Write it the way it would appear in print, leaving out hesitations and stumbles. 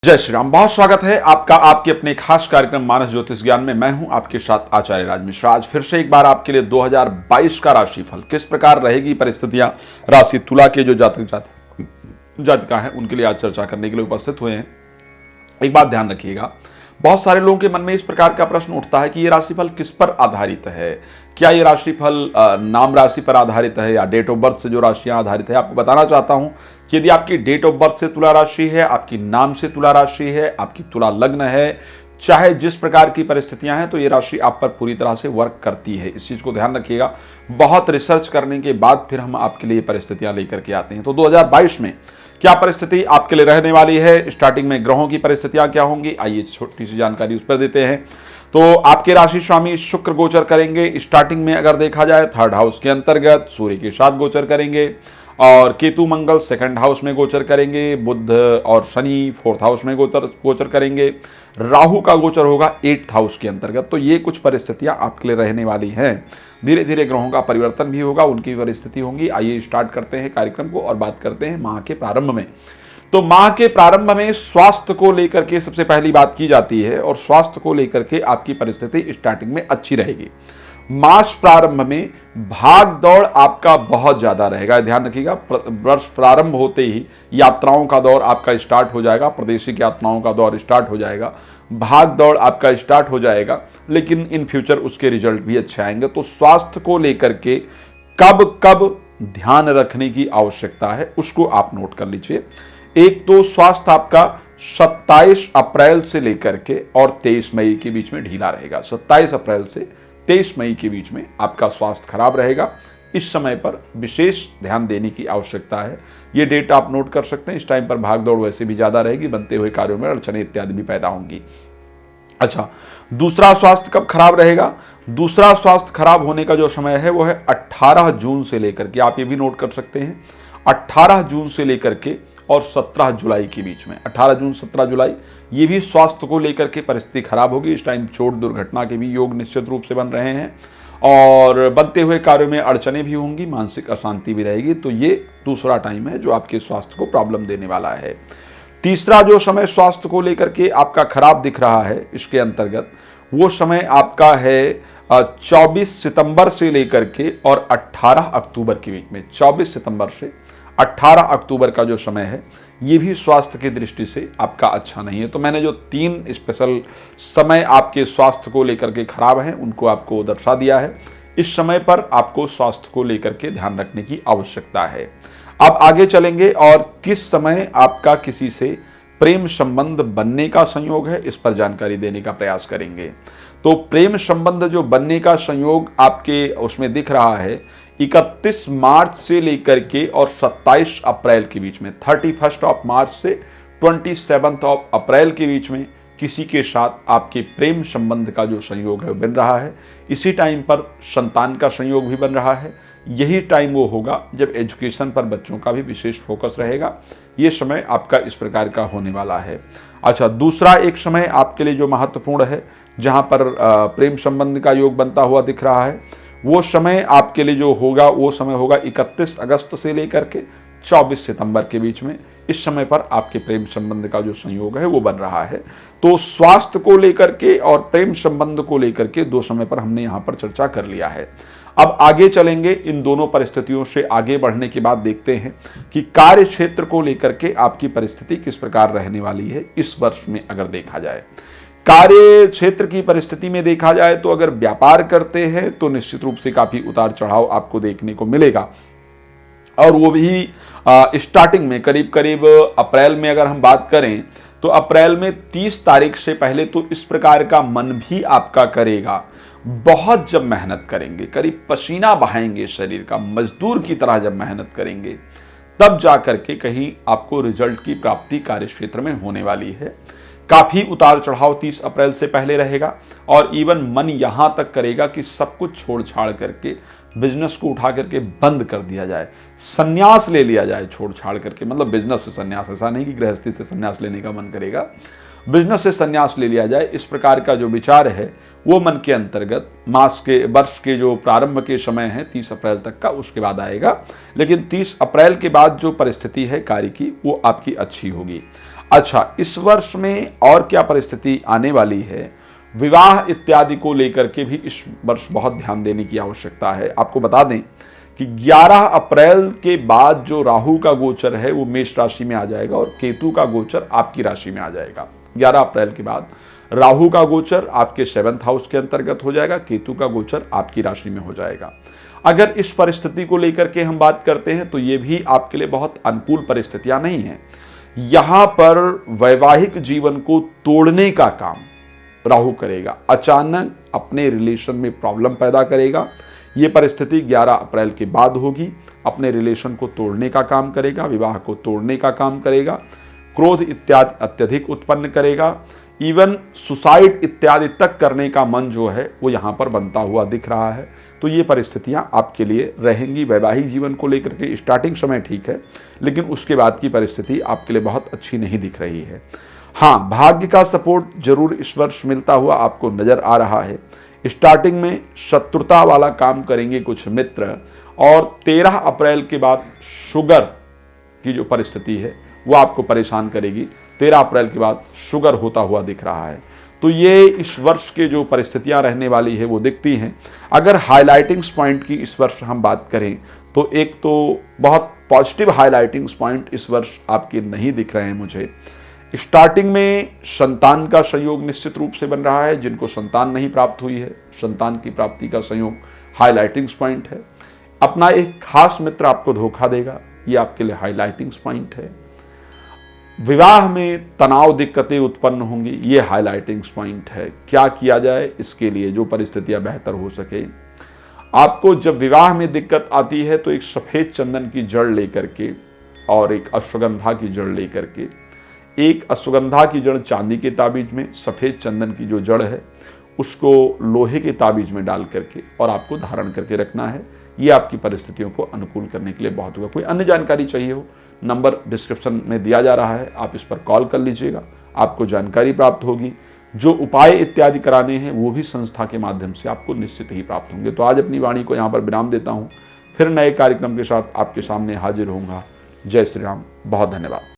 जय श्री राम। बहुत स्वागत है आपका आपके अपने खास कार्यक्रम मानस ज्योतिष ज्ञान में। मैं हूं आपके साथ आचार्य राज मिश्रा। आज फिर से एक बार आपके लिए 2022 का राशिफल किस प्रकार रहेगी, परिस्थितियां राशि तुला के जो जातक जातिका हैं उनके लिए आज चर्चा करने के लिए उपस्थित हुए हैं। एक बात ध्यान रखिएगा, बहुत सारे लोगों के मन में इस प्रकार का प्रश्न उठता है कि ये राशिफल किस पर आधारित है। क्या ये राशिफल नाम राशि पर आधारित है या डेट ऑफ बर्थ से जो राशियां आधारित है। आपको बताना चाहता हूं कि यदि आपकी डेट ऑफ बर्थ से तुला राशि है, आपकी नाम से तुला राशि है, आपकी तुला लग्न है, चाहे जिस प्रकार की परिस्थितियां हैं, तो ये राशि आप पर पूरी तरह से वर्क करती है। इस चीज को ध्यान रखिएगा। बहुत रिसर्च करने के बाद फिर हम आपके लिए परिस्थितियां लेकर के आते हैं। तो 2022 में क्या परिस्थिति आपके लिए रहने वाली है, स्टार्टिंग में ग्रहों की परिस्थितियां क्या होंगी, आइए छोटी सी जानकारी उस पर देते हैं। तो आपके राशि स्वामी शुक्र गोचर करेंगे। स्टार्टिंग में अगर देखा जाए थर्ड हाउस के अंतर्गत सूर्य के साथ गोचर करेंगे और केतु मंगल सेकंड हाउस में गोचर करेंगे। बुध और शनि फोर्थ हाउस में गोचर करेंगे। राहु का गोचर होगा एट्थ हाउस के अंतर्गत। तो ये कुछ परिस्थितियां आपके लिए रहने वाली हैं। धीरे धीरे ग्रहों का परिवर्तन भी होगा, उनकी परिस्थिति होंगी। आइए स्टार्ट करते हैं कार्यक्रम को और बात करते हैं माह के प्रारंभ में। तो माह के प्रारंभ में स्वास्थ्य को लेकर के सबसे पहली बात की जाती है और स्वास्थ्य को लेकर के आपकी परिस्थिति स्टार्टिंग में अच्छी रहेगी। मास प्रारंभ में भाग दौड़ आपका बहुत ज्यादा रहेगा, ध्यान रखिएगा। वर्ष प्रारंभ होते ही यात्राओं का दौर आपका स्टार्ट हो जाएगा, प्रादेशिक यात्राओं का दौर स्टार्ट हो जाएगा, भाग दौड़ आपका स्टार्ट हो जाएगा, लेकिन इन फ्यूचर उसके रिजल्ट भी अच्छे आएंगे। तो स्वास्थ्य को लेकर के कब कब ध्यान रखने की आवश्यकता है उसको आप नोट कर लीजिए। एक तो स्वास्थ्य आपका 27 अप्रैल से लेकर के और 23 मई के बीच में ढीला रहेगा। 27 अप्रैल से 23 मई के बीच में आपका स्वास्थ्य खराब रहेगा। इस समय पर विशेष ध्यान देने की आवश्यकता है। ये डेट आप नोट कर सकते हैं। इस टाइम पर भागदौड़ वैसे भी ज्यादा रहेगी, बनते हुए कार्यों में अड़चने इत्यादि भी पैदा होंगी। अच्छा, दूसरा स्वास्थ्य कब खराब रहेगा? दूसरा स्वास्थ्य खराब होने का जो समय है वो है 18 जून से लेकर के, आप ये भी नोट कर सकते हैं, 18 जून से लेकर के और 17 जुलाई के बीच में। 18 जून 17 जुलाई ये भी स्वास्थ्य को लेकर के परिस्थिति खराब होगी। इस टाइम चोट दुर्घटना के भी योग निश्चित रूप से बन रहे हैं और बनते हुए कार्यों में अड़चने भी होंगी, मानसिक अशांति भी रहेगी। तो ये दूसरा टाइम है जो आपके स्वास्थ्य को प्रॉब्लम देने वाला है। तीसरा जो समय स्वास्थ्य को लेकर के आपका खराब दिख रहा है इसके अंतर्गत, वो समय आपका है 24 सितंबर से लेकर के और 18 अक्टूबर के बीच में। 24 सितंबर से 18 अक्टूबर का जो समय है ये भी स्वास्थ्य की दृष्टि से आपका अच्छा नहीं है। तो मैंने जो 3 स्पेशल समय आपके स्वास्थ्य को लेकर के खराब हैं उनको आपको दर्शा दिया है। इस समय पर आपको स्वास्थ्य को लेकर के ध्यान रखने की आवश्यकता है। अब आगे चलेंगे और किस समय आपका किसी से प्रेम संबंध बनने का संयोग है इस पर जानकारी देने का प्रयास करेंगे। तो प्रेम संबंध जो बनने का संयोग आपके उसमें दिख रहा है 31 मार्च से लेकर के और 27 अप्रैल के बीच में, 31 ऑफ मार्च से 27 ऑफ अप्रैल के बीच में किसी के साथ आपके प्रेम संबंध का जो संयोग है बन रहा है। इसी टाइम पर संतान का संयोग भी बन रहा है। यही टाइम वो होगा जब एजुकेशन पर बच्चों का भी विशेष फोकस रहेगा। ये समय आपका इस प्रकार का होने वाला है। अच्छा, दूसरा एक समय आपके लिए जो महत्वपूर्ण है जहां पर प्रेम संबंध का योग बनता हुआ दिख रहा है, वो समय आपके लिए जो होगा वो समय होगा 31 अगस्त से लेकर के 24 सितंबर के बीच में। इस समय पर आपके प्रेम संबंध का जो संयोग है वो बन रहा है। तो स्वास्थ्य को लेकर के और प्रेम संबंध को लेकर के 2 समय पर हमने यहां पर चर्चा कर लिया है। अब आगे चलेंगे। इन दोनों परिस्थितियों से आगे बढ़ने के बाद देखते हैं कि कार्य क्षेत्र को लेकर के आपकी परिस्थिति किस प्रकार रहने वाली है इस वर्ष में। अगर देखा जाए कार्य क्षेत्र की परिस्थिति में देखा जाए तो अगर व्यापार करते हैं तो निश्चित रूप से काफी उतार चढ़ाव आपको देखने को मिलेगा और वो भी स्टार्टिंग में करीब करीब अप्रैल में अगर हम बात करें तो अप्रैल में 30 तारीख से पहले तो इस प्रकार का मन भी आपका करेगा। बहुत जब मेहनत करेंगे, करीब पसीना बहाएंगे शरीर का, मजदूर की तरह जब मेहनत करेंगे तब जाकर के कहीं आपको रिजल्ट की प्राप्ति कार्य क्षेत्र में होने वाली है। काफी उतार चढ़ाव 30 अप्रैल से पहले रहेगा और इवन मन यहां तक करेगा कि सब कुछ छोड़ छाड़ करके बिजनेस को उठा करके बंद कर दिया जाए, संन्यास ले लिया जाए छोड़ छाड़ करके। मतलब बिजनेस से संन्यास, ऐसा नहीं कि गृहस्थी से संन्यास लेने का मन करेगा, बिजनेस से संन्यास ले लिया जाए। इस प्रकार का जो विचार है वो मन के अंतर्गत मास के वर्ष के जो प्रारंभ के समय है 30 अप्रैल तक का, उसके बाद आएगा। लेकिन 30 अप्रैल के बाद जो परिस्थिति है कार्य की वो आपकी अच्छी होगी। अच्छा, इस वर्ष में और क्या परिस्थिति आने वाली है, विवाह इत्यादि को लेकर के भी इस वर्ष बहुत ध्यान देने की आवश्यकता है। आपको बता दें कि 11 अप्रैल के बाद जो राहु का गोचर है वो मेष राशि में आ जाएगा और केतु का गोचर आपकी राशि में आ जाएगा। 11 अप्रैल के बाद राहु का गोचर आपके 7th हाउस के अंतर्गत हो जाएगा, केतु का गोचर आपकी राशि में हो जाएगा। अगर इस परिस्थिति को लेकर के हम बात करते हैं तो ये भी आपके लिए बहुत अनुकूल परिस्थितियां नहीं है। यहां पर वैवाहिक जीवन को तोड़ने का काम राहु करेगा, अचानक अपने रिलेशन में प्रॉब्लम पैदा करेगा। ये परिस्थिति 11 अप्रैल के बाद होगी। अपने रिलेशन को तोड़ने का काम करेगा, विवाह को तोड़ने का काम करेगा, क्रोध इत्यादि अत्यधिक उत्पन्न करेगा, इवन सुसाइड इत्यादि तक करने का मन जो है वो यहाँ पर बनता हुआ दिख रहा है। तो ये परिस्थितियाँ आपके लिए रहेंगी। वैवाहिक जीवन को लेकर के स्टार्टिंग समय ठीक है, लेकिन उसके बाद की परिस्थिति आपके लिए बहुत अच्छी नहीं दिख रही है। हाँ, भाग्य का सपोर्ट जरूर इस वर्ष मिलता हुआ आपको नजर आ रहा है। स्टार्टिंग में शत्रुता वाला काम करेंगे कुछ मित्र, और 13 अप्रैल के बाद शुगर की जो परिस्थिति है वो आपको परेशान करेगी। 13 अप्रैल के बाद शुगर होता हुआ दिख रहा है। तो ये इस वर्ष के जो परिस्थितियां रहने वाली है वो दिखती हैं। अगर हाइलाइटिंग्स पॉइंट की इस वर्ष हम बात करें तो एक तो बहुत पॉजिटिव हाइलाइटिंग्स पॉइंट इस वर्ष आपके नहीं दिख रहे हैं मुझे। स्टार्टिंग में संतान का संयोग निश्चित रूप से बन रहा है। जिनको संतान नहीं प्राप्त हुई है, संतान की प्राप्ति का संयोग हाइलाइटिंग्स पॉइंट है। अपना एक खास मित्र आपको धोखा देगा, ये आपके लिए हाइलाइटिंग्स पॉइंट है। विवाह में तनाव दिक्कतें उत्पन्न होंगी, ये हाइलाइटिंग्स पॉइंट है। क्या किया जाए इसके लिए जो परिस्थितियां बेहतर हो सके। आपको जब विवाह में दिक्कत आती है तो एक सफेद चंदन की जड़ लेकर के और एक अश्वगंधा की जड़ लेकर के, एक अश्वगंधा की जड़ चांदी के ताबीज में, सफेद चंदन की जो जड़ है उसको लोहे के ताबीज में डाल करके और आपको धारण करके रखना है। ये आपकी परिस्थितियों को अनुकूल करने के लिए बहुत होगा। कोई अन्य जानकारी चाहिए हो, नंबर डिस्क्रिप्शन में दिया जा रहा है, आप इस पर कॉल कर लीजिएगा, आपको जानकारी प्राप्त होगी। जो उपाय इत्यादि कराने हैं वो भी संस्था के माध्यम से आपको निश्चित ही प्राप्त होंगे। तो आज अपनी वाणी को यहाँ पर विराम देता हूँ, फिर नए कार्यक्रम के साथ आपके सामने हाजिर होऊंगा। जय श्री राम, बहुत धन्यवाद।